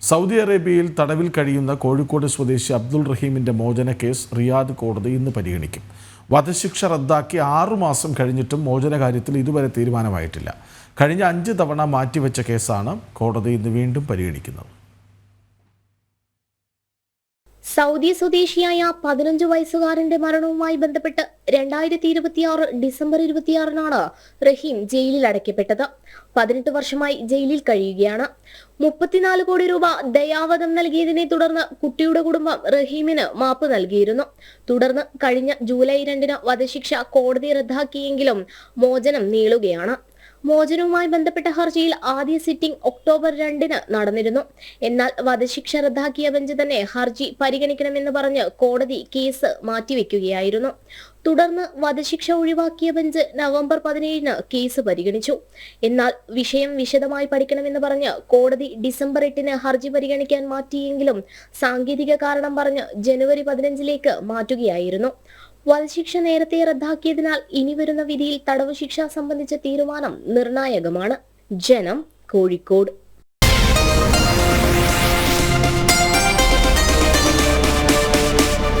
Saudi അറേബ്യയിൽ തടവിൽ കഴിയുന്ന കോഴിക്കോട് സ്വദേശി അബ്ദുൾ റഹീമിന്റെ മോചന കേസ് റിയാദ് കോടതി ഇന്ന് പരിഗണിക്കും. വധശിക്ഷ റദ്ദാക്കി 6 മാസം കഴിഞ്ഞിട്ടും മോചന കാര്യത്തിൽ ഇതുവരെ തീരുമാനമായിട്ടില്ല. കഴിഞ്ഞ 5 തവണ മാറ്റിവെച്ച കേസാണ് കോടതി ഇന്ന് വീണ്ടും പരിഗണിക്കുന്നത്. സൗദി സ്വദേശിയായ 15 വയസ്സുകാരന്റെ മരണവുമായി ബന്ധപ്പെട്ട് 2026 ഡിസംബർ 26-നാണ് റഹീം ജയിലിൽ അടയ്ക്കപ്പെട്ടത്. 18 വർഷമായി ജയിലിൽ കഴിയുകയാണ്. 34 കോടി രൂപ ദയാവധം നൽകിയതിനെ തുടർന്ന് കുട്ടിയുടെ കുടുംബം റഹീമിന് മാപ്പ് നൽകിയിരുന്നു. തുടർന്ന് കഴിഞ്ഞ ജൂലൈ 2-ന് വധശിക്ഷ കോടതി റദ്ദാക്കിയെങ്കിലും മോചനം നീളുകയാണ്. മോചനവുമായി ബന്ധപ്പെട്ട ഹർജിയിൽ ആദ്യ സിറ്റിംഗ് ഒക്ടോബർ 2-ന് നടന്നിരുന്നു. എന്നാൽ വധശിക്ഷ റദ്ദാക്കിയ ബെഞ്ച് തന്നെ ഹർജി പരിഗണിക്കണമെന്ന് പറഞ്ഞ് കോടതി കേസ് മാറ്റിവെക്കുകയായിരുന്നു. തുടർന്ന് വധശിക്ഷ ഒഴിവാക്കിയ ബെഞ്ച് നവംബർ 17-ന് കേസ് പരിഗണിച്ചു. എന്നാൽ വിഷയം വിശദമായി പഠിക്കണമെന്ന് പറഞ്ഞ് കോടതി ഡിസംബർ 8-ന് ഹർജി പരിഗണിക്കാൻ മാറ്റിയെങ്കിലും സാങ്കേതിക കാരണം പറഞ്ഞ് ജനുവരി 15-ലേക്ക് മാറ്റുകയായിരുന്നു. വധശിക്ഷ നേരത്തെ റദ്ദാക്കിയതിനാൽ ഇനി വരുന്ന വിധിയിൽ തടവ് ശിക്ഷ സംബന്ധിച്ച തീരുമാനം നിർണായകമാണ്. ജനം, കോഴിക്കോട്.